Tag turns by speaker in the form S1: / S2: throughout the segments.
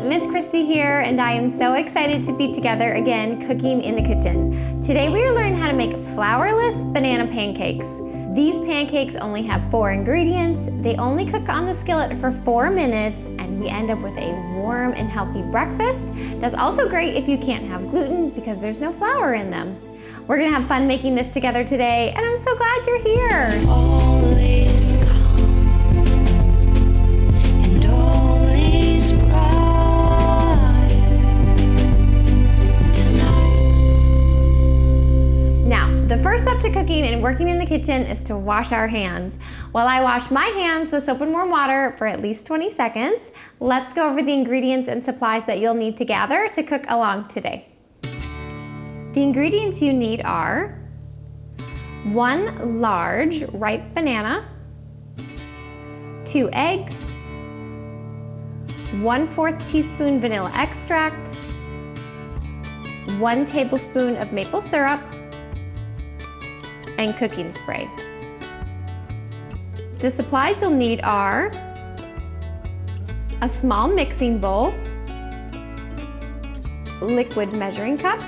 S1: Miss Kristi here, and I am so excited to be together again cooking in the kitchen. Today we are learning how to make flourless banana pancakes. These pancakes only have 4 ingredients, they only cook on the skillet for 4 minutes, and we end up with a warm and healthy breakfast. That's also great if you can't have gluten because there's no flour in them. We're gonna have fun making this together today, and I'm so glad you're here.
S2: All is calm and all is bright tonight.
S1: Now, the first step to cooking and working in the kitchen is to wash our hands. While I wash my hands with soap and warm water for at least 20 seconds, let's go over the ingredients and supplies that you'll need to gather to cook along today. The ingredients you need are 1 large ripe banana, 2 eggs, 1/4 teaspoon vanilla extract, 1 tablespoon of maple syrup, and cooking spray. The supplies you'll need are a small mixing bowl, liquid measuring cup,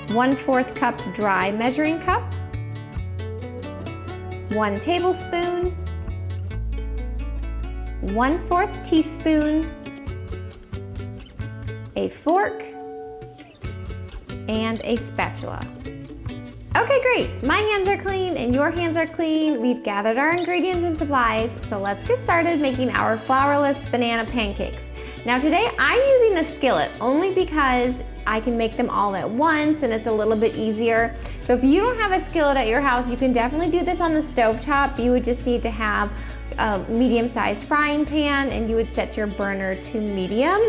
S1: 1/4 cup dry measuring cup, 1 tablespoon, 1/4 teaspoon, a fork, and a spatula. Okay, great. My hands are clean and your hands are clean. We've gathered our ingredients and supplies, so let's get started making our flourless banana pancakes. Now today I'm using a skillet only because I can make them all at once and it's a little bit easier. So if you don't have a skillet at your house, you can definitely do this on the stovetop. You would just need to have a medium-sized frying pan and you would set your burner to medium.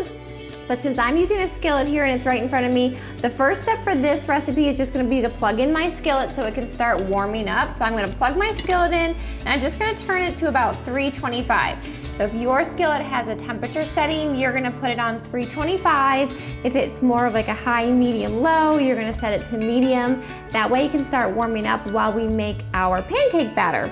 S1: But since I'm using a skillet here and it's right in front of me, the first step for this recipe is just gonna be to plug in my skillet so it can start warming up. So I'm gonna plug my skillet in and I'm just gonna turn it to about 325. So if your skillet has a temperature setting, you're gonna put it on 325. If it's more of like a high, medium, low, you're gonna set it to medium. That way you can start warming up while we make our pancake batter.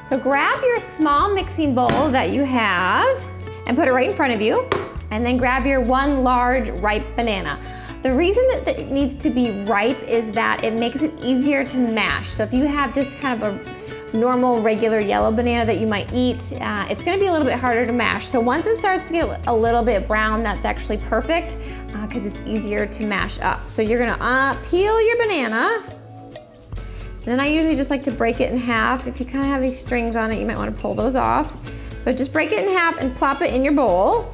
S1: So grab your small mixing bowl that you have and put it right in front of you. And then grab your 1 large ripe banana. The reason that it needs to be ripe is that it makes it easier to mash. So if you have just kind of a normal, regular yellow banana that you might eat, it's gonna be a little bit harder to mash. So once it starts to get a little bit brown, that's actually perfect because it's easier to mash up. So you're gonna peel your banana. And then I usually just like to break it in half. If you kind of have these strings on it, you might wanna pull those off. So just break it in half and plop it in your bowl.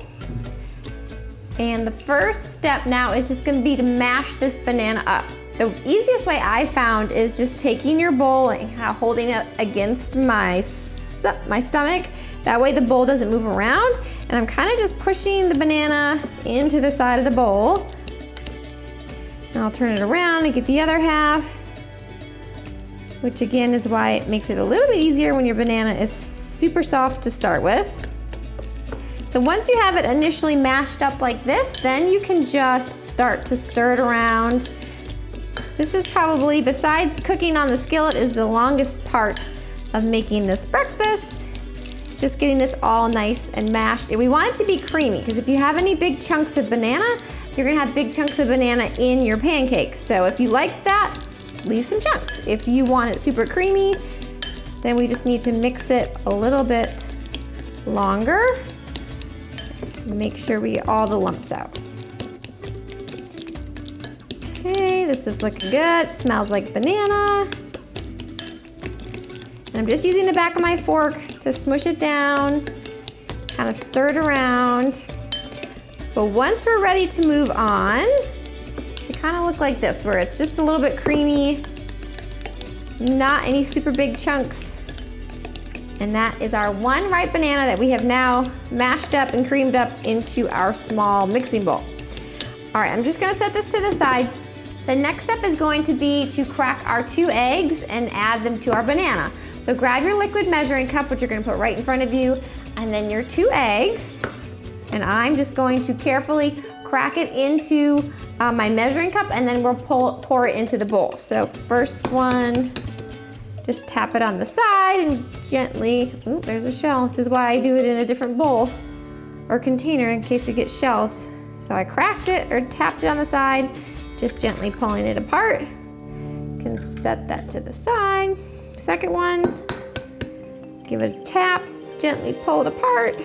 S1: And the first step now is just gonna be to mash this banana up. The easiest way I found is just taking your bowl and holding it against my stomach. That way the bowl doesn't move around. And I'm kind of just pushing the banana into the side of the bowl. And I'll turn it around and get the other half, which again is why it makes it a little bit easier when your banana is super soft to start with. So once you have it initially mashed up like this, then you can just start to stir it around. This is probably, besides cooking on the skillet, is the longest part of making this breakfast. Just getting this all nice and mashed. And we want it to be creamy, because if you have any big chunks of banana, you're gonna have big chunks of banana in your pancakes. So if you like that, leave some chunks. If you want it super creamy, then we just need to mix it a little bit longer. Make sure we get all the lumps out. Okay, this is looking good. Smells like banana. And I'm just using the back of my fork to smush it down, kind of stir it around. But once we're ready to move on, it should kind of look like this, where it's just a little bit creamy, not any super big chunks. And that is our 1 ripe banana that we have now mashed up and creamed up into our small mixing bowl. All right, I'm just gonna set this to the side. The next step is going to be to crack our 2 eggs and add them to our banana. So grab your liquid measuring cup, which you're gonna put right in front of you, and then your 2 eggs. And I'm just going to carefully crack it into my measuring cup, and then we'll pour it into the bowl. So first one, Just tap it on the side and gently, ooh, there's a shell. This is why I do it in a different bowl. or container in case we get shells. So I cracked it or tapped it on the side, just gently pulling it apart. Can set that to the side. Second one, give it a tap, gently pull it apart.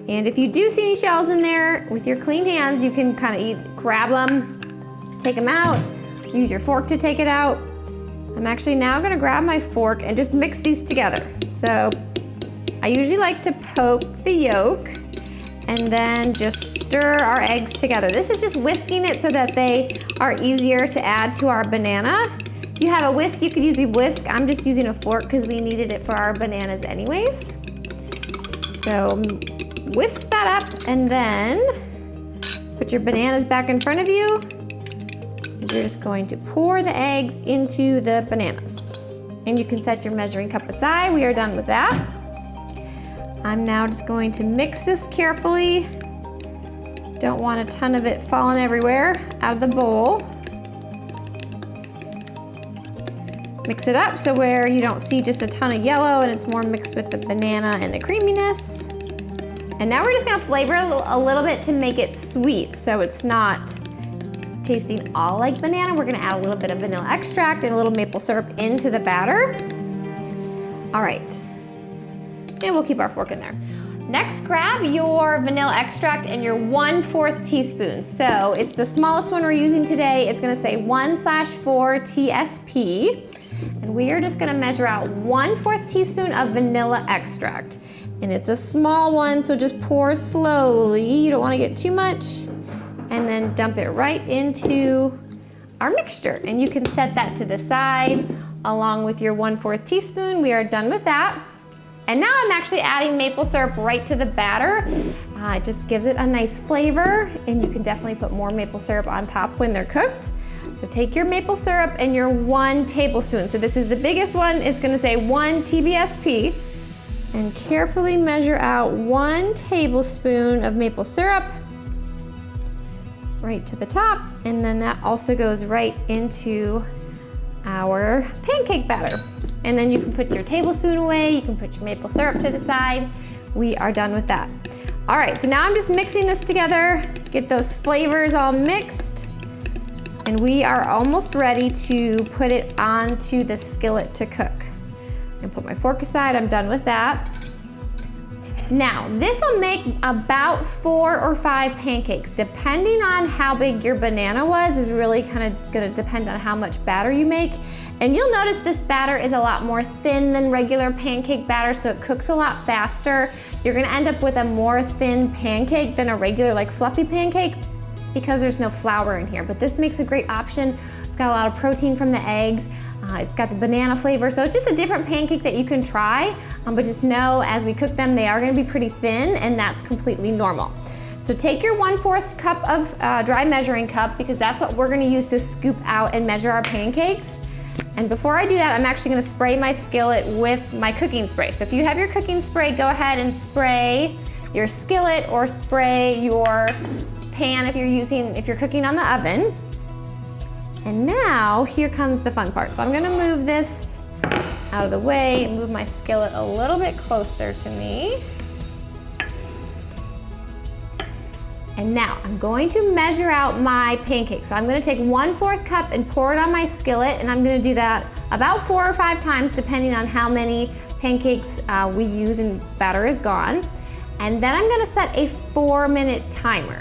S1: And if you do see any shells in there, with your clean hands, you can kind of grab them, take them out, use your fork to take it out. I'm actually now gonna grab my fork and just mix these together. So I usually like to poke the yolk and then just stir our eggs together. This is just whisking it so that they are easier to add to our banana. If you have a whisk, you could use a whisk. I'm just using a fork because we needed it for our bananas anyways. So whisk that up and then put your bananas back in front of you. And you're just going to pour the eggs into the bananas. And you can set your measuring cup aside. We are done with that. I'm now just going to mix this carefully. Don't want a ton of it falling everywhere out of the bowl. Mix it up so where you don't see just a ton of yellow and it's more mixed with the banana and the creaminess. And now we're just gonna flavor a little bit to make it sweet so it's not tasting all like banana. We're gonna add a little bit of vanilla extract and a little maple syrup into the batter. All right. And we'll keep our fork in there. Next, grab your vanilla extract and your 1/4 teaspoon. So it's the smallest one we're using today. It's gonna say 1/4 TSP. And we are just gonna measure out 1/4 teaspoon of vanilla extract. And it's a small one, so just pour slowly. You don't wanna get too much. And then dump it right into our mixture. And you can set that to the side along with your 1/4 teaspoon. We are done with that. And now I'm actually adding maple syrup right to the batter. It just gives it a nice flavor, and you can definitely put more maple syrup on top when they're cooked. So take your maple syrup and your 1 tablespoon. So this is the biggest one. It's gonna say 1 TBSP. And carefully measure out 1 tablespoon of maple syrup right to the top. And then that also goes right into our pancake batter. And then you can put your tablespoon away, you can put your maple syrup to the side. We are done with that. All right, so now I'm just mixing this together, get those flavors all mixed, and we are almost ready to put it onto the skillet to cook. I'm gonna put my fork aside, I'm done with that. Now, this will make about 4 or 5 pancakes. Depending on how big your banana was is really kind of gonna depend on how much batter you make. And you'll notice this batter is a lot more thin than regular pancake batter, so it cooks a lot faster. You're gonna end up with a more thin pancake than a regular like fluffy pancake because there's no flour in here. But this makes a great option. It's got a lot of protein from the eggs. It's got the banana flavor, so it's just a different pancake that you can try, but just know as we cook them, they are gonna be pretty thin, and that's completely normal. So take your 1/4 cup of dry measuring cup, because that's what we're gonna use to scoop out and measure our pancakes. And before I do that, I'm actually gonna spray my skillet with my cooking spray. So if you have your cooking spray, go ahead and spray your skillet or spray your pan if you're cooking on the oven. And now, here comes the fun part. So I'm gonna move this out of the way and move my skillet a little bit closer to me. And now I'm going to measure out my pancakes. So I'm gonna take 1/4 cup and pour it on my skillet, and I'm gonna do that about 4 or 5 times depending on how many pancakes we use and batter is gone. And then I'm gonna set a 4-minute timer.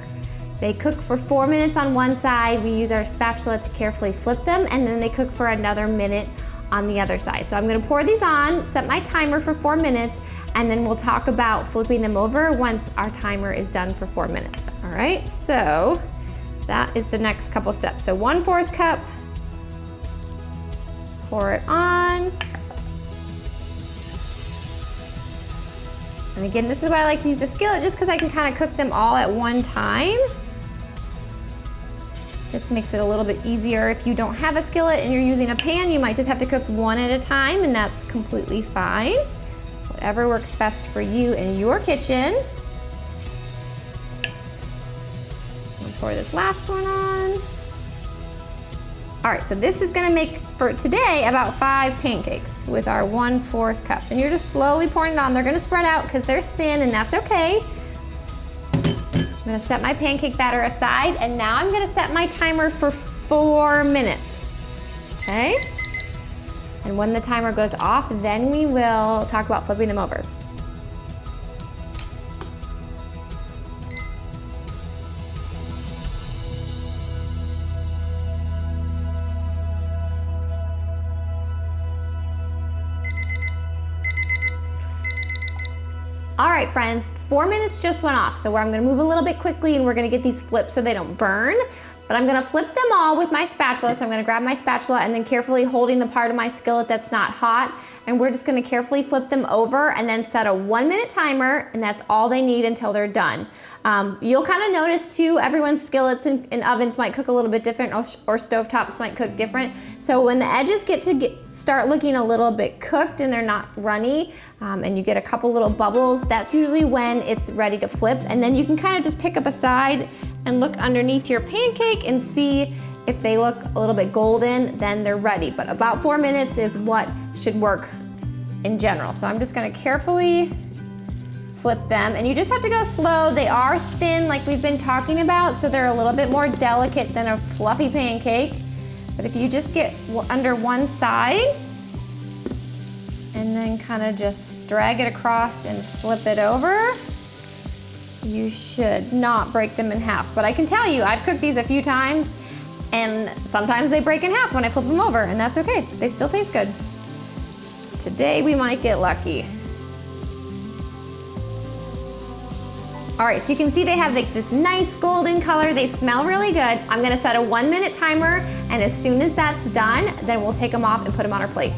S1: They cook for 4 minutes on one side. We use our spatula to carefully flip them, and then they cook for another minute on the other side. So I'm gonna pour these on, set my timer for 4 minutes, and then we'll talk about flipping them over once our timer is done for 4 minutes. All right, so that is the next couple steps. So 1/4 cup, pour it on. And again, this is why I like to use a skillet, just because I can kind of cook them all at one time. Just makes it a little bit easier. If you don't have a skillet and you're using a pan, you might just have to cook one at a time, and that's completely fine. Whatever works best for you in your kitchen. I'll pour this last one on. All right, so this is gonna make, for today, about 5 pancakes with our 1/4 cup. And you're just slowly pouring it on. They're gonna spread out because they're thin, and that's okay. I'm gonna set my pancake batter aside, and now I'm gonna set my timer for 4 minutes, okay? And when the timer goes off, then we will talk about flipping them over. All right, friends, 4 minutes just went off, so I'm gonna move a little bit quickly and we're gonna get these flipped so they don't burn. But I'm gonna flip them all with my spatula, so I'm gonna grab my spatula and then carefully holding the part of my skillet that's not hot, and we're just gonna carefully flip them over and then set a 1-minute timer, and that's all they need until they're done. You'll kind of notice too, everyone's skillets and ovens might cook a little bit different, or stovetops might cook different. So when the edges start looking a little bit cooked and they're not runny, and you get a couple little bubbles, that's usually when it's ready to flip. And then you can kind of just pick up a side and look underneath your pancake and see if they look a little bit golden, then they're ready. But about 4 minutes is what should work in general. So I'm just gonna carefully flip them, and you just have to go slow. They are thin like we've been talking about, so they're a little bit more delicate than a fluffy pancake. But if you just get under one side and then kind of just drag it across and flip it over, you should not break them in half. But I can tell you, I've cooked these a few times and sometimes they break in half when I flip them over, and that's okay. They still taste good. Today we might get lucky. All right, so you can see they have like this nice golden color. They smell really good. I'm gonna set a 1-minute timer, and as soon as that's done, then we'll take them off and put them on our plate.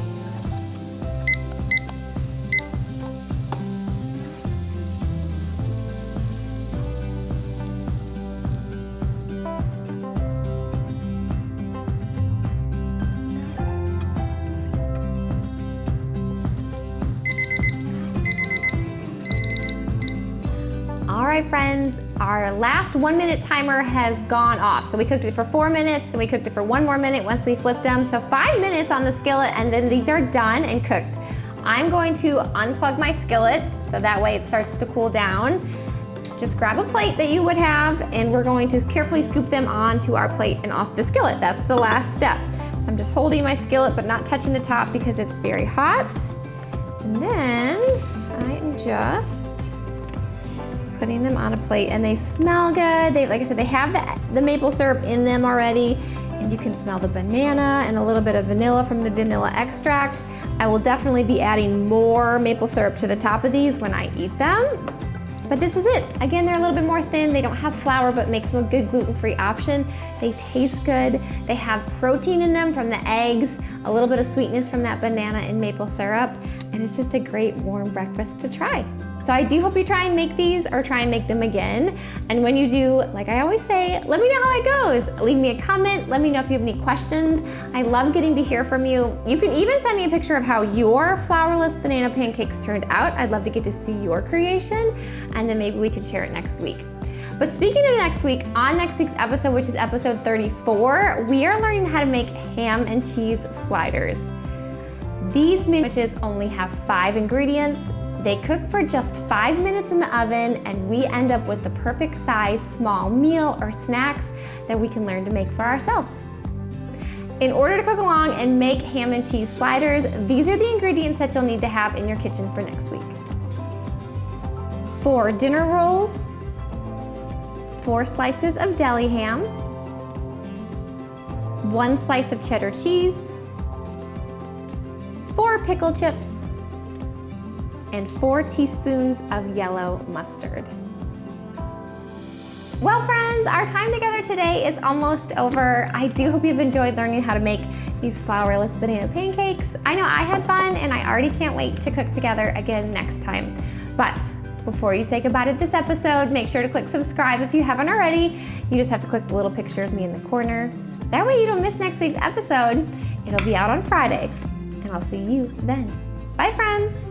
S1: All right, friends, our last 1-minute timer has gone off. So we cooked it for 4 minutes, and we cooked it for 1 more minute once we flipped them. So 5 minutes on the skillet, and then these are done and cooked. I'm going to unplug my skillet, so that way it starts to cool down. Just grab a plate that you would have, and we're going to carefully scoop them onto our plate and off the skillet. That's the last step. I'm just holding my skillet, but not touching the top because it's very hot. And then I am just putting them on a plate, and they smell good. Like I said, they have the maple syrup in them already, and you can smell the banana and a little bit of vanilla from the vanilla extract. I will definitely be adding more maple syrup to the top of these when I eat them. But this is it. Again, they're a little bit more thin. They don't have flour, but makes them a good gluten-free option. They taste good. They have protein in them from the eggs, a little bit of sweetness from that banana and maple syrup, and it's just a great warm breakfast to try. So I do hope you try and make these, or try and make them again. And when you do, like I always say, let me know how it goes. Leave me a comment. Let me know if you have any questions. I love getting to hear from you. You can even send me a picture of how your flourless banana pancakes turned out. I'd love to get to see your creation, and then maybe we could share it next week. But speaking of next week, on next week's episode, which is episode 34, we are learning how to make ham and cheese sliders. These sandwiches only have 5 ingredients. They cook for just 5 minutes in the oven, and we end up with the perfect size small meal or snacks that we can learn to make for ourselves. In order to cook along and make ham and cheese sliders, these are the ingredients that you'll need to have in your kitchen for next week. 4 dinner rolls, 4 slices of deli ham, 1 slice of cheddar cheese, 4 pickle chips, and 4 teaspoons of yellow mustard. Well, friends, our time together today is almost over. I do hope you've enjoyed learning how to make these flourless banana pancakes. I know I had fun, and I already can't wait to cook together again next time. But before you say goodbye to this episode, make sure to click subscribe if you haven't already. You just have to click the little picture of me in the corner. That way you don't miss next week's episode. It'll be out on Friday, and I'll see you then. Bye, friends.